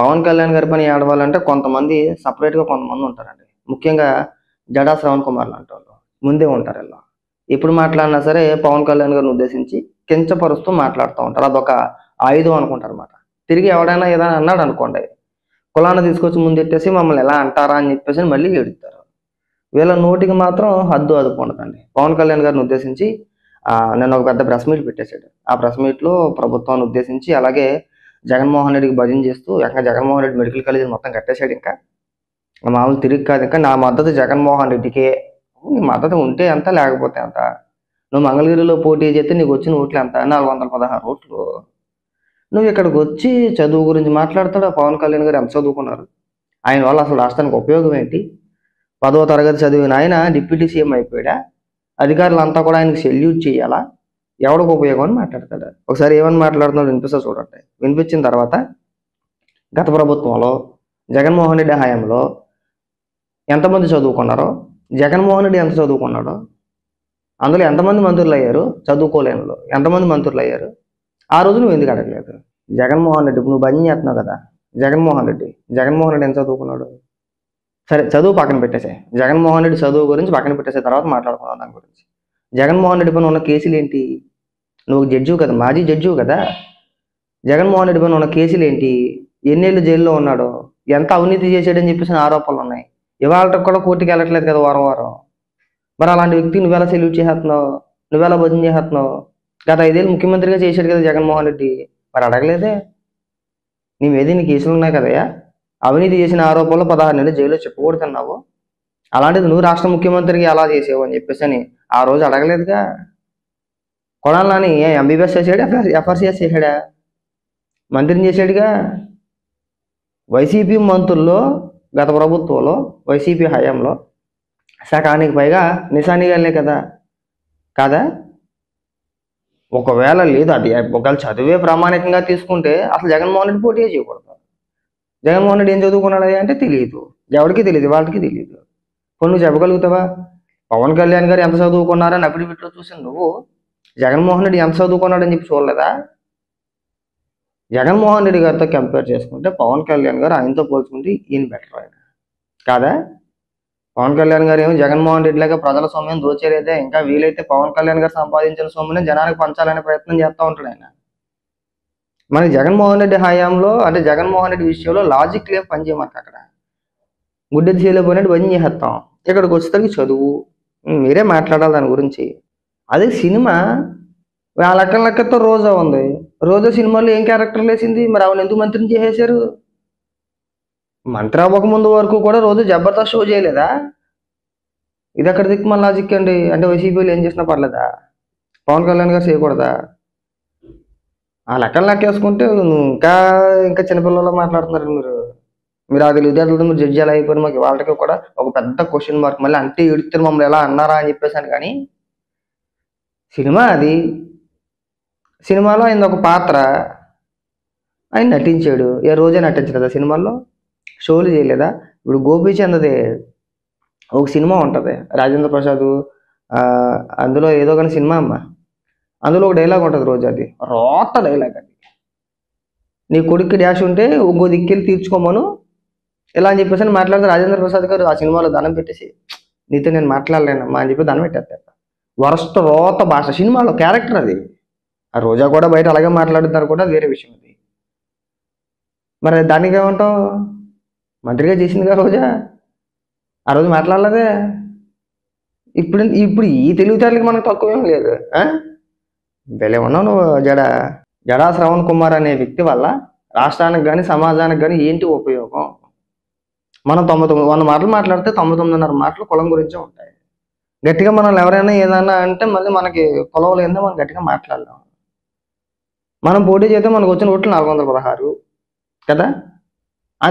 పవన్ కళ్యాణ్ గారి పని ఆడవాలంటే కొంతమంది సపరేట్గా కొంతమంది ఉంటారండి. ముఖ్యంగా జడా శ్రవణ్ కుమార్ లాంటి వాళ్ళు ముందే ఉంటారు. ఇలా ఎప్పుడు మాట్లాడినా సరే పవన్ కళ్యాణ్ గారిని ఉద్దేశించి కించపరుస్తూ మాట్లాడుతూ ఉంటారు. అదొక ఆయుధం అనుకుంటారు అన్నమాట. తిరిగి ఎవడైనా ఏదైనా అన్నాడు అనుకోండి, కులాన్ని తీసుకొచ్చి ముందెట్టేసి మమ్మల్ని ఎలా అంటారా అని చెప్పేసి మళ్ళీ ఏడుస్తారు. వీళ్ళ నోటికి మాత్రం హద్దు అదుపు ఉండదండి. పవన్ కళ్యాణ్ గారిని ఉద్దేశించి నిన్న ఒక పెద్ద ప్రెస్ మీట్ పెట్టేశాడు. ఆ ప్రెస్ మీట్లో ప్రభుత్వాన్ని ఉద్దేశించి అలాగే జగన్మోహన్ రెడ్డికి భజన చేస్తూ జగన్మోహన్ రెడ్డి మెడికల్ కాలేజీ మొత్తం కట్టేశాడు. ఇంకా మామూలు తిరిగి కాదు, ఇంకా నా మద్దతు జగన్మోహన్ రెడ్డికే. నీ మద్దతు ఉంటే ఎంత లేకపోతే ఎంత? నువ్వు మంగళగిరిలో పోటీ చేస్తే నీకు వచ్చిన ఓట్లు ఎంత? 416 ఓట్లు. నువ్వు ఇక్కడికి వచ్చి చదువు గురించి మాట్లాడతాడు. పవన్ కళ్యాణ్ గారు ఎంత చదువుకున్నారు? ఆయన వల్ల అసలు రాష్ట్రానికి ఉపయోగం ఏంటి? 10వ తరగతి చదివిన ఆయన డిప్యూటీ సీఎం అయిపోయాడా? అధికారులంతా కూడా ఆయనకు సెల్యూట్ చేయాలా? ఎవరికి ఉపయోగం అని మాట్లాడతాడు. ఒకసారి ఏమని మాట్లాడుతున్నాడు వినిపిస్తా చూడండి. వినిపించిన తర్వాత గత ప్రభుత్వంలో జగన్మోహన్ రెడ్డి హయాంలో ఎంతమంది చదువుకున్నారో, జగన్మోహన్ రెడ్డి ఎంత చదువుకున్నాడో, అందులో ఎంతమంది మంత్రులు అయ్యారు, చదువుకోలేనులో ఎంతమంది మంత్రులు అయ్యారు, ఆ రోజు నువ్వు ఎందుకు అడగలేదు? జగన్మోహన్ రెడ్డి నువ్వు భజన చేస్తున్నావు కదా, జగన్మోహన్ రెడ్డి ఎంత చదువుకున్నాడు? సరే చదువు పక్కన పెట్టేసే, జగన్మోహన్ రెడ్డి చదువు గురించి పక్కన పెట్టేసే, తర్వాత మాట్లాడుకున్నాం దాని గురించి. జగన్మోహన్ రెడ్డి పైన ఉన్న కేసులు ఏంటి? నువ్వు జడ్జివు కదా, మాజీ జడ్జివు కదా. జగన్మోహన్ రెడ్డి పైన ఉన్న కేసులు ఏంటి? ఎన్నేళ్ళు జైల్లో ఉన్నాడు? ఎంత అవినీతి చేశాడని చెప్పేసి ఆరోపణలు ఉన్నాయి. ఇవాళ కూడా కోర్టుకి వెళ్ళట్లేదు కదా వారం వారం. మరి అలాంటి వ్యక్తి నువ్వెలా సెల్యూట్ చేస్తున్నావు? నువ్వెలా భజన చేస్తున్నావు? గత 5 ఏళ్ళు ముఖ్యమంత్రిగా చేశాడు కదా జగన్మోహన్ రెడ్డి, మరి అడగలేదే? నీ మీద నీ కేసులు ఉన్నాయి కదయ్యా. అవినీతి చేసిన ఆరోపణలు 16 నెలలు జైల్లో చెప్పకూడుతున్నావు. అలాంటిది నువ్వు రాష్ట్ర ముఖ్యమంత్రికి ఎలా చేసావు అని చెప్పేసి అని ఆ రోజు అడగలేదుగా. కొడాలని ఎంబీబీఎస్ చేసాడా, ఎఫ్ఆర్సీఎస్ చేశాడా? మంత్రిని చేశాడుగా. వైసీపీ మంత్రుల్లో గత ప్రభుత్వంలో వైసీపీ హయాంలో సకానికి పైగా నిశానిగాలే కదా, కాదా? ఒకవేళ లేదు, అది ఒకవేళ చదివే ప్రామాణికంగా తీసుకుంటే అసలు జగన్మోహన్ రెడ్డి పోటీ చేయకూడదు. జగన్మోహన్ రెడ్డి ఏం చదువుకున్నాడు అంటే తెలియదు, ఎవరికి తెలియదు, వాళ్ళకి తెలియదు. కొన్ని నువ్వు చెప్పగలుగుతావా? పవన్ కళ్యాణ్ గారు ఎంత చదువుకున్నారని అఫిడవిట్లో చూసాను. నువ్వు జగన్మోహన్ రెడ్డి ఎంత చదువుకున్నాడని చెప్పి చూడలేదా? జగన్మోహన్ రెడ్డి గారితో కంపేర్ చేసుకుంటే పవన్ కళ్యాణ్ గారు ఆయనతో పోల్చుకుంటే ఈయన బెటర్ ఆయన, కాదా? పవన్ కళ్యాణ్ గారు ఏమో జగన్మోహన్ రెడ్డి లాగా ప్రజల సొమ్యం దోచేలేదే, ఇంకా వీలైతే పవన్ కళ్యాణ్ గారు సంపాదించిన సొమ్ముని జనానికి పంచాలనే ప్రయత్నం చేస్తూ ఉంటాడు ఆయన. మన జగన్మోహన్ రెడ్డి హయాంలో అంటే జగన్మోహన్ రెడ్డి విషయంలో లాజిక్ లేవు, పని చేయమాక. అక్కడ గుడ్డెది చేయలేకపోయినట్టు పని చేస్తాం. ఇక్కడికి వచ్చేసరికి చదువు, మీరే మాట్లాడాలి దాని గురించి. అదే సినిమా ఆ లెక్కతో రోజా ఉంది. రోజా సినిమాలో ఏం క్యారెక్టర్ వేసింది? మరి ఆవిడ ఎందుకు మంత్రిని చేసేశారు? మంత్రి అవ్వకముందు వరకు కూడా రోజు జబర్దస్త్ షో చేయలేదా? ఇది ఎక్కడ దిక్కుమల లాజిక్ అండి? అంటే వైసీపీలు ఏం చేసినా పర్లేదా? పవన్ కళ్యాణ్ గారు చేయకూడదా? ఆ లెక్కేసుకుంటే ఇంకా ఇంకా చిన్నపిల్లల్లో మాట్లాడుతున్నారు మీరు ఆ తెలివితేటలతో మీరు జడ్జి ఎలా అయిపోయారు? మాకు వాళ్ళకి కూడా ఒక పెద్ద క్వశ్చన్ మార్క్. మళ్ళీ అంటే ఎడితే మమ్మల్ని ఎలా అన్నారా అని చెప్పేసాను. కానీ సినిమా అది, సినిమాలో ఆయన ఒక పాత్ర, ఆయన నటించాడు. ఏ రోజే నటించలేదా సినిమాల్లో? షోలు చేయలేదా? ఇప్పుడు గోపీచంద్ది ఒక సినిమా ఉంటుంది, రాజేంద్ర ప్రసాద్, అందులో ఏదో కానీ సినిమా అమ్మ, అందులో ఒక డైలాగ్ ఉంటుంది రోజు, అది రోత డైలాగ్. అది నీ కొడుక్కి డ్యాష్ ఉంటే ఇంకో దిక్కెళ్ళి తీర్చుకోమను ఇలా అని చెప్పేసి అని మాట్లాడితే రాజేంద్ర ప్రసాద్ గారు ఆ సినిమాలో దండం పెట్టేసి నీతో నేను మాట్లాడలేనమ్మా అని చెప్పి దండం పెట్టేస్తారు. వరస్ట్ రోత భాష సినిమాలో క్యారెక్టర్ అది. ఆ రోజా కూడా బయట అలాగే మాట్లాడుతున్నారు కూడా, వేరే విషయం అది. మరి దానికి ఏమంటావు? మంత్రిగా చేసిందిగా రోజా, ఆ రోజు మాట్లాడలేదే. ఇప్పుడు ఈ తెలివితేటలకి మనకు తక్కువేం లేదు. భలే ఉన్నావు నువ్వు. జడా శ్రవణ్ కుమార్ అనే వ్యక్తి వల్ల రాష్ట్రానికి కానీ సమాజానికి కానీ ఏంటి ఉపయోగం? మనం 100 మాటలు మాట్లాడితే 99.5 మాటలు కులం గురించే ఉంటాయి. గట్టిగా మనం ఎవరైనా ఏదన్నా అంటే మళ్ళీ మనకి కులం లేదో మనం గట్టిగా మాట్లాడలేం. మనం పోటీ చేస్తే మనకు వచ్చిన ఓట్లు 416 కదా.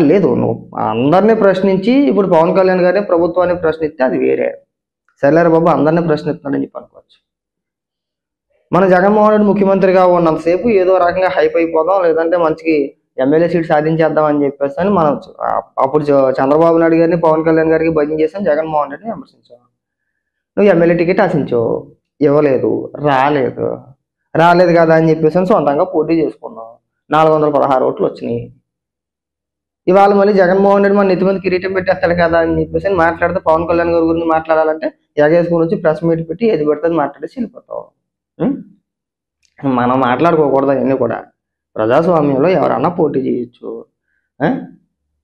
లేదు, నువ్వు అందరినీ ప్రశ్నించి ఇప్పుడు పవన్ కళ్యాణ్ గారిని ప్రభుత్వాన్ని ప్రశ్నిస్తే అది వేరే. సరేలేరు బాబు అందరినీ ప్రశ్నిస్తున్నాడని చెప్పి అనుకోవచ్చు. మన జగన్మోహన్ రెడ్డి ముఖ్యమంత్రిగా ఉన్నంతసేపు ఏదో రకంగా హైప్ అయిపోదాం, లేదంటే మంచికి ఎమ్మెల్యే సీట్ సాధించేద్దాం అని చెప్పేసి అని మనం అప్పుడు చంద్రబాబు నాయుడు గారిని పవన్ కళ్యాణ్ గారికి భజన చేసాం, జగన్మోహన్ రెడ్డిని విమర్శించాం. నువ్వు ఎమ్మెల్యే టికెట్ ఆశించావు, ఇవ్వలేదు, రాలేదు కదా అని చెప్పేసి సొంతంగా పోటీ చేసుకున్నావు. 416 ఓట్లు వచ్చినాయి. ఇవాళ మళ్ళీ జగన్మోహన్ రెడ్డి మన నెత్తి మీద కిరీటం పెట్టేస్తాడు కదా అని చెప్పేసి మాట్లాడితే పవన్ కళ్యాణ్ గారి గురించి మాట్లాడాలంటే ఎగేసుకుని వచ్చి ప్రెస్ మీట్ పెట్టి ఏది పెడుతుంది మాట్లాడేసి వెళ్ళిపోతావు. మనం మాట్లాడుకోకూడదు అవన్నీ కూడా. ప్రజాస్వామ్యంలో ఎవరన్నా పోటీ చేయొచ్చు.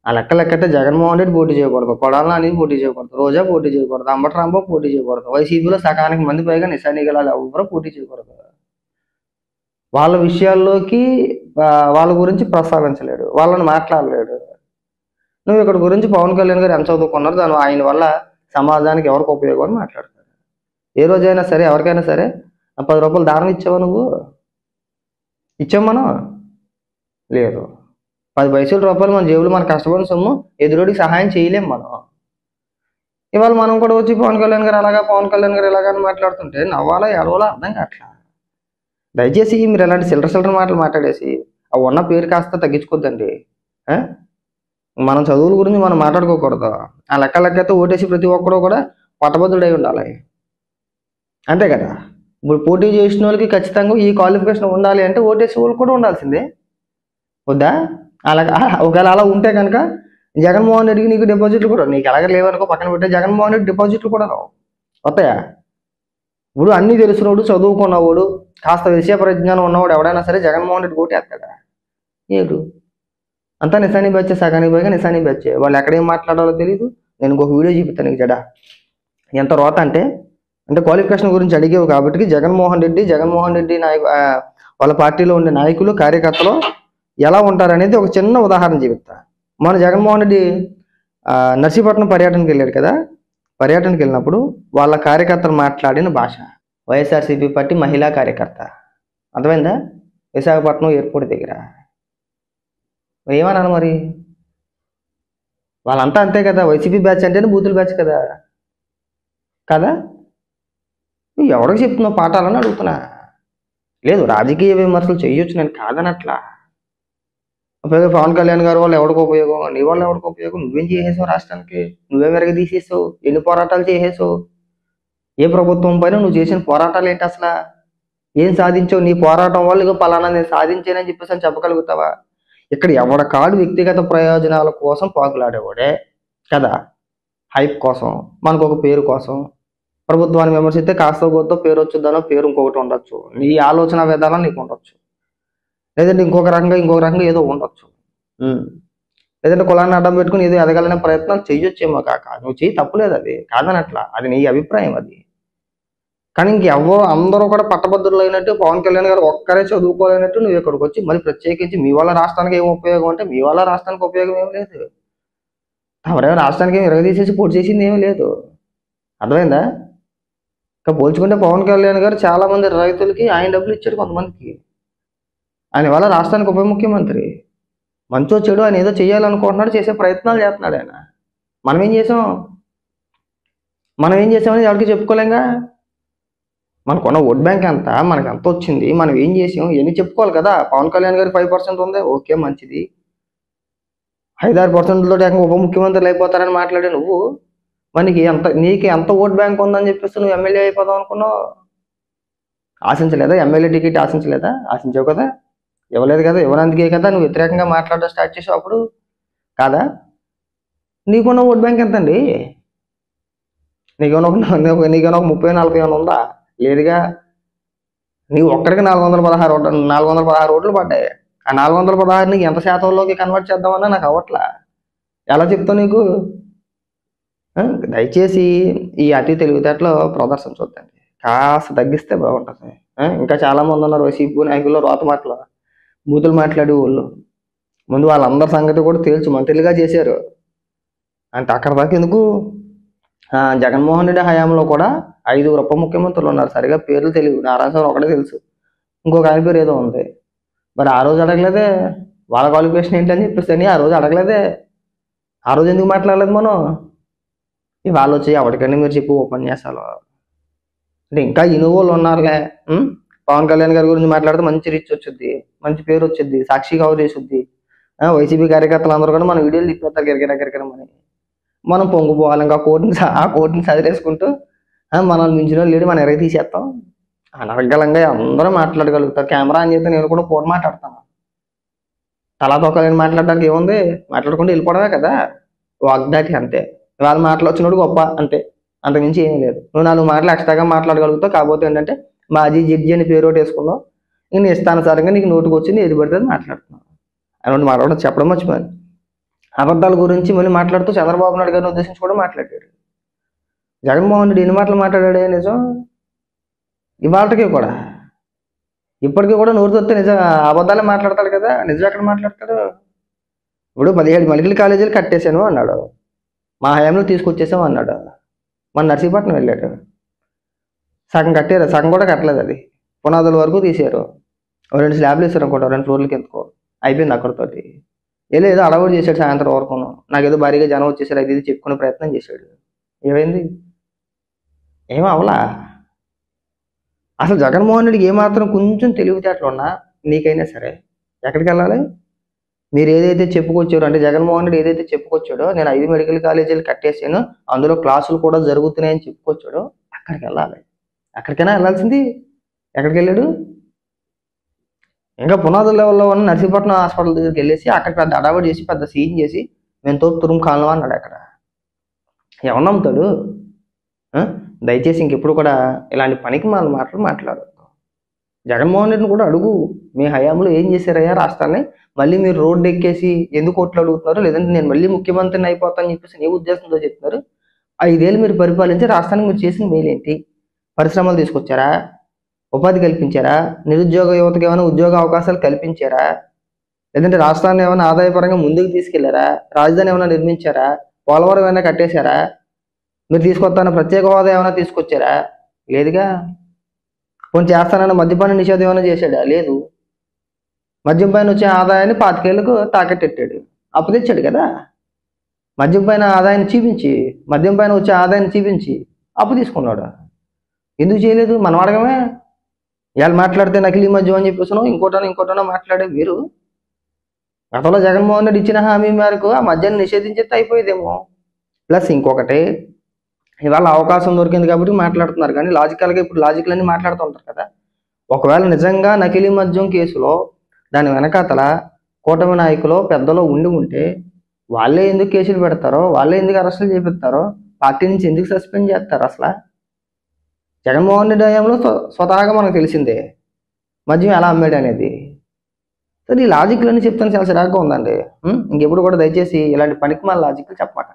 ఆ లెక్కలెక్కటే జగన్మోహన్ రెడ్డి పోటీ చేయకూడదు, కొడాల నాని పోటీ చేయకూడదు, రోజా పోటీ చేయకూడదు, అంబటి రాంబాబు పోటీ చేయకూడదు, వైసీపీలో సగానికి మంది పైగా నిశానిగలాలు ఎవరూ పోటీ చేయకూడదు. వాళ్ళ విషయాల్లోకి వాళ్ళ గురించి ప్రస్తావించలేడు, వాళ్ళని మాట్లాడలేడు. నువ్వు ఇక్కడ గురించి పవన్ కళ్యాణ్ గారు ఎంత చదువుకున్నారు, దాని ఆయన వల్ల సమాజానికి ఎవరికి ఉపయోగం అని మాట్లాడతారు. ఏ రోజైనా సరే ఎవరికైనా సరే 10 రూపాయలు దానం ఇచ్చావా? నువ్వు ఇచ్చావు? మనం లేదు. 10 పైసల రూపాయలు మన జేబులు మన కష్టపడిన సొమ్ము ఎదురుడికి సహాయం చేయలేం మనం. ఇవాళ మనం కూడా వచ్చి పవన్ కళ్యాణ్ గారు అలాగా, పవన్ కళ్యాణ్ గారు ఎలాగని మాట్లాడుతుంటే నవ్వాలా ఎడవాలా అర్థం కావట్లా. దయచేసి మీరు ఎలాంటి చిల్లర మాటలు మాట్లాడేసి ఆ ఉన్న పేరు కాస్త తగ్గించుకోద్దండి. మనం చదువుల గురించి మనం మాట్లాడుకోకూడదు. ఆ లెక్కలెక్కతో ఓటేసి ప్రతి ఒక్కరు కూడా పట్టభద్రుడై ఉండాలి, అంతే కదా. ఇప్పుడు పోటీ చేసిన వాళ్ళకి ఖచ్చితంగా ఈ క్వాలిఫికేషన్ ఉండాలి అంటే ఓటేసి వాళ్ళు కూడా ఉండాల్సిందే వద్దా? అలాగా ఒకవేళ అలా ఉంటే కనుక జగన్మోహన్ రెడ్డికి నీకు డిపాజిట్లు కూడా, నీకు ఎలాగ లేవనుకో పక్కన పెట్టే, జగన్మోహన్ రెడ్డి డిపాజిట్లు కూడా రావు, వస్తాయా? ఇప్పుడు అన్నీ తెలిసినోడు, చదువుకున్నవాడు, కాస్త విషయ పరిజ్ఞానం ఉన్నవాడు ఎవడైనా సరే జగన్మోహన్ రెడ్డి ఓటేస్తాడా? ఏడు. అంతా నిశాని బ్యాచే, సగానికి పైగా నిశాని బ్యాచే. వాళ్ళు ఎక్కడేం మాట్లాడాలో తెలియదు. నేను ఇంకొక వీడియో చూపిస్తాను నీకు జడ ఎంత రోత అంటే క్వాలిఫికేషన్ గురించి అడిగేవు కాబట్టి జగన్మోహన్ రెడ్డి వాళ్ళ పార్టీలో ఉండే నాయకులు, కార్యకర్తలు ఎలా ఉంటారనేది ఒక చిన్న ఉదాహరణ చూపిస్తా. మన జగన్మోహన్ రెడ్డి నర్సీపట్నం పర్యటనకి వెళ్ళాడు కదా. పర్యటనకి వెళ్ళినప్పుడు వాళ్ళ కార్యకర్తలు మాట్లాడిన భాష, వైఎస్ఆర్సీపీ పార్టీ మహిళా కార్యకర్త, అర్థమైందా? విశాఖపట్నం ఎయిర్పోర్ట్ దగ్గర ఏమన్నాను మరి? వాళ్ళంతా అంతే కదా. వైసీపీ బ్యాచ్ అంటేనే బూతుల బ్యాచ్ కదా. నువ్వు ఎవరికి చెప్తున్నావు పాఠాలని అడుగుతున్నా. లేదు, రాజకీయ విమర్శలు చేయొచ్చు, నేను కాదనట్లా. పవన్ కళ్యాణ్ గారు వాళ్ళు ఎవరికి ఉపయోగం, నీ వాళ్ళు ఎవరికి ఉపయోగం? నువ్వేం చేసేసావు రాష్ట్రానికి? నువ్వేం తీసేసావు? ఎన్ని పోరాటాలు చేసేసావు? ఏ ప్రభుత్వం పైన నువ్వు చేసిన పోరాటాలు ఏంటి? అసలు ఏం సాధించావు? నీ పోరాటం వల్ల పలానా నేను సాధించానని చెప్పేసి అని చెప్పగలుగుతావా? ఇక్కడ ఎవడ కాడు వ్యక్తిగత ప్రయోజనాల కోసం పాకులాడేవాడే కదా, హైప్ కోసం, మనకు ఒక పేరు కోసం. ప్రభుత్వాన్ని విమర్శిస్తే కాస్త గొప్ప పేరు వచ్చుద్దనో, పేరు ఇంకొకటి ఉండొచ్చు, నీ ఆలోచన విధానం నీకు ఉండొచ్చు, లేదంటే ఇంకొక రకంగా ఏదో ఉండొచ్చు, లేదంటే కులాన్ని అడ్డం పెట్టుకుని ఏదో ఎదగాలనే ప్రయత్నాలు చెయ్యొచ్చేమో కాక, నువ్వు చెయ్యి, తప్పులేదు, అది కాదనట్లా, అది నీ అభిప్రాయం అది. కానీ ఇంకెవరో అందరూ కూడా పట్టభద్రులు అయినట్టు, పవన్ కళ్యాణ్ గారు ఒక్కరే చదువుకోలేనట్టు నువ్వు ఇక్కడికి వచ్చి మళ్ళీ ప్రత్యేకించి మీ వల్ల రాష్ట్రానికి ఏం ఉపయోగం అంటే, మీ వల్ల రాష్ట్రానికి ఉపయోగం ఏం లేదు. ఎవరైనా రాష్ట్రానికి ఏమి ఇరగదీసేసి పోటీ చేసింది ఏమీ లేదు, అర్థమైందా? ఇంకా పోల్చుకుంటే పవన్ కళ్యాణ్ గారు చాలా మంది రైతులకి ఆయన డబ్బులు ఇచ్చాడు, కొంతమందికి. ఆయన వల్ల రాష్ట్రానికి ఉప ముఖ్యమంత్రి. మంచో చెడు ఆయన ఏదో చేయాలనుకుంటున్నాడు, చేసే ప్రయత్నాలు చేస్తున్నాడు ఆయన. మనం ఏం చేసామని ఎవరికి చెప్పుకోలేంగా. మనకున్న ఓట్ బ్యాంక్ ఎంత, మనకు ఎంత వచ్చింది, మనం ఏం చేసాం, ఇవన్నీ చెప్పుకోవాలి కదా. పవన్ కళ్యాణ్ గారికి 5% ఉంది, ఓకే మంచిది. 5-6% తోటి ఉప ముఖ్యమంత్రులు అయిపోతారని మాట్లాడే నువ్వు, మనకి నీకు ఎంత ఓట్ బ్యాంక్ ఉందని చెప్పేసి నువ్వు ఎమ్మెల్యే అయిపోదాం అనుకున్నావు? ఆశించలేదా? MLA ticket ఆశించలేదా? ఆశించావు కదా, ఇవ్వలేదు కదా. ఇవ్వనందుకే కదా నువ్వు వ్యతిరేకంగా మాట్లాడడం స్టార్ట్ చేసావు అప్పుడు, కాదా? నీకున్న ఓట్ బ్యాంక్ ఎంత అండి? నీకేమన్నా ఒక 30-40 ఏమైనా ఉందా? లేదుగా. నీవు ఒక్కడికి 416 ఓట్లు పడ్డాయి. ఆ 416 నీకు ఎంత శాతంలోకి కన్వర్ట్ చేద్దామన్నా నాకు అవ్వట్లా. ఎలా చెప్తావు నీకు? దయచేసి ఈ అతి తెలివితేటలో ప్రదర్శించొద్దండి, కాస్త తగ్గిస్తే బాగుంటుంది. ఇంకా చాలా మంది ఉన్నారు వైసీపీ నాయకుల్లో రోత మాటలు, బూతులు మాట్లాడే వాళ్ళు. ముందు వాళ్ళందరి సంగతి కూడా తేల్చి మంత్రులుగా చేశారు అంటే అక్కడ దాకా ఎందుకు? జగన్మోహన్ రెడ్డి హయాంలో కూడా 5 ఉప ముఖ్యమంత్రులు ఉన్నారు, సరిగా పేర్లు తెలియదు. నారాయణ ఒకటే తెలుసు, ఇంకొక ఆయన పేరు ఏదో ఉంది. మరి ఆ రోజు అడగలేదే వాళ్ళ క్వాలిఫికేషన్ ఏంటని చెప్పేసి, ఆ రోజు అడగలేదే. ఆ రోజు ఎందుకు మాట్లాడలేదు మనం? వాళ్ళు వచ్చి ఎవరికైనా మీరు చెప్పు ఉపన్యాసాలు అంటే ఇంకా ఇనుగోలు ఉన్నారులే. పవన్ కళ్యాణ్ గారి గురించి మాట్లాడితే మంచి రీచ్ వచ్చుద్ది, మంచి పేరు వచ్చింది, సాక్షి కవర్ చేసుద్ది. వైసీపీ కార్యకర్తలు అందరూ కూడా మన వీడియోలు తిప్పేస్తారు గిరగిరమని. మనం పొంగిపోవాలి, ఇంకా ఆ కోర్టుని చదివేసుకుంటూ మనల్ని మించిన లేడు, మనం ఎరగ తీసేస్తాం. అనర్గలంగా అందరూ మాట్లాడగలుగుతారు. కెమెరా అని చెప్తే నేను కూడా ఫోన్ మాట్లాడతాను. తలా తొక్కలేని మాట్లాడడానికి ఏముంది, మాట్లాడకుండా వెళ్ళిపోవడమే కదా, వాగ్దాటి అంతే. వాళ్ళ మాటలు వచ్చినోడు గొప్ప అంతే, అంతకుమించి ఏమీ లేదు. నువ్వు 4 మాటలు ఎక్స్ట్రాగా మాట్లాడగలుగుతావు, కాకపోతే ఏంటంటే మాజీ జడ్జి అని పేరు ఒకటి వేసుకున్నావు, నేను ఇష్టానుసారంగా నీకు నోటుకు వచ్చింది ఏది పడితే అది మాట్లాడుతున్నావు. అలాంటి మాట్లాడడం చెప్పడం మర్చిపోయాను. అబద్ధాల గురించి మళ్ళీ మాట్లాడుతూ చంద్రబాబు నాయుడు గారిని ఉద్దేశించి కూడా మాట్లాడాడు. జగన్మోహన్ రెడ్డి ఎన్ని మాటలు మాట్లాడాడే నిజం, ఇవాళకి కూడా ఇప్పటికీ కూడా నోరు తొత్తే నిజం అబద్ధాలే మాట్లాడతాడు కదా, నిజం ఎక్కడ మాట్లాడతాడు. ఇప్పుడు 17 మెడికల్ కాలేజీలు కట్టేశాను అన్నాడు, మా హయాంలో తీసుకొచ్చేసాం అన్నాడు. మన నర్సీపట్నం వెళ్ళాడు, సగం కట్టారు, సగం కూడా కట్టలేదు, అది పునాదుల వరకు తీసారు. 2 స్లాబ్లు వేసారు అనుకుంటా, 2 ఫ్లోర్లకి ఎందుకో అయిపోయింది అక్కడితోటి. ఏదో అడవుడు చేశాడు సాయంత్రం వరకు, నాకేదో భారీగా జనం వచ్చేసారు అది ఇది చెప్పుకునే ప్రయత్నం చేశాడు. ఏమైంది, ఏమో అవలా. అసలు జగన్మోహన్ రెడ్డికి ఏమాత్రం కొంచెం తెలివితేటలు ఉన్నా నీకైనా సరే ఎక్కడికి వెళ్ళాలి, మీరు ఏదైతే చెప్పుకొచ్చారో, అంటే జగన్మోహన్ రెడ్డి ఏదైతే చెప్పుకొచ్చాడో నేను 5 మెడికల్ కాలేజీలు కట్టేసాను అందులో క్లాసులు కూడా జరుగుతున్నాయని చెప్పుకొచ్చాడో అక్కడికి వెళ్ళాలి. అక్కడికైనా వెళ్ళాల్సింది, ఎక్కడికి వెళ్ళాడు, ఇంకా పునాదుల లెవెల్లో ఉన్న నర్సీపట్నం హాస్పిటల్ దగ్గరికి వెళ్ళేసి అక్కడ పెద్ద అడావడి చేసి పెద్ద సీన్ చేసి మేము తోపు తురుము కాలం అన్నాడు. అక్కడ ఎవరు నమ్ముతాడు. దయచేసి ఇంకెప్పుడు కూడా ఇలాంటి పనికి మాటలు మాట్లాడద్దు. జగన్మోహన్ రెడ్డిని కూడా అడుగు, మీ హయాంలో ఏం చేశారయ్యా రాష్ట్రాన్ని, మళ్ళీ మీరు రోడ్డు ఎక్కేసి ఎందుకు ఓట్లు అడుగుతున్నారు, లేదంటే నేను మళ్ళీ ముఖ్యమంత్రిని అయిపోతానని చెప్పేసి నీ ఉద్దేశంతో చెప్తున్నారు. 5 ఏళ్ళు మీరు పరిపాలించి రాష్ట్రానికి మీరు చేసిన మేలేంటి, పరిశ్రమలు తీసుకొచ్చారా, ఉపాధి కల్పించారా, నిరుద్యోగ యువతకు ఏమైనా ఉద్యోగ అవకాశాలు కల్పించారా, లేదంటే రాష్ట్రాన్ని ఏమైనా ఆదాయపరంగా ముందుకు తీసుకెళ్లారా, రాజధాని ఏమైనా నిర్మించారా, పోలవరం ఏమైనా కట్టేశారా, మీరు తీసుకొస్తాన ప్రత్యేక హోదా ఏమైనా తీసుకొచ్చారా, లేదుగా. కొంచెం చేస్తానన్న మద్యపాన నిషేధం ఏమైనా చేశాడా, లేదు. మద్యం పైన వచ్చే ఆదాయాన్ని 25 ఏళ్లకు తాకట్టెట్టాడు, అప్పు తెచ్చాడు కదా. మద్యం పైన ఆదాయాన్ని చూపించి, మద్యం పైన వచ్చే ఆదాయాన్ని చూపించి అప్పు తీసుకున్నాడు. ఎందుకు చేయలేదు, మనం అడగమే. ఇవాళ మాట్లాడితే నకిలీ మద్యం అని చెప్పేసాను, ఇంకోటనో మాట్లాడే మీరు. గతంలో జగన్మోహన్ రెడ్డి ఇచ్చిన హామీ మేరకు ఆ మద్యాన్ని నిషేధించేస్తే అయిపోయేదేమో. ప్లస్ ఇంకొకటి, ఇవాళ అవకాశం దొరికింది కాబట్టి మాట్లాడుతున్నారు, కానీ లాజికల్గా ఇప్పుడు లాజిక్లన్నీ మాట్లాడుతూ ఉంటారు కదా. ఒకవేళ నిజంగా నకిలీ మద్యం కేసులో దాని వెనకాతల కూటమి నాయకులు పెద్దలో ఉంటే వాళ్ళే ఎందుకు కేసులు పెడతారో, వాళ్ళే ఎందుకు అరెస్టులు చేపిస్తారో, పార్టీ నుంచి ఎందుకు సస్పెండ్ చేస్తారు. అసలు జగన్మోహన్ రెడ్డి హయాంలో స్వతహాగా మనకు తెలిసిందే మద్యం ఎలా అమ్మాడు అనేది. సరే ఈ లాజిక్లన్నీ చెప్తాను చాలా చిరాగ్గా ఉందండి. ఇంకెప్పుడు కూడా దయచేసి ఇలాంటి పనికి మన లాజిక్లు చెప్పమాట.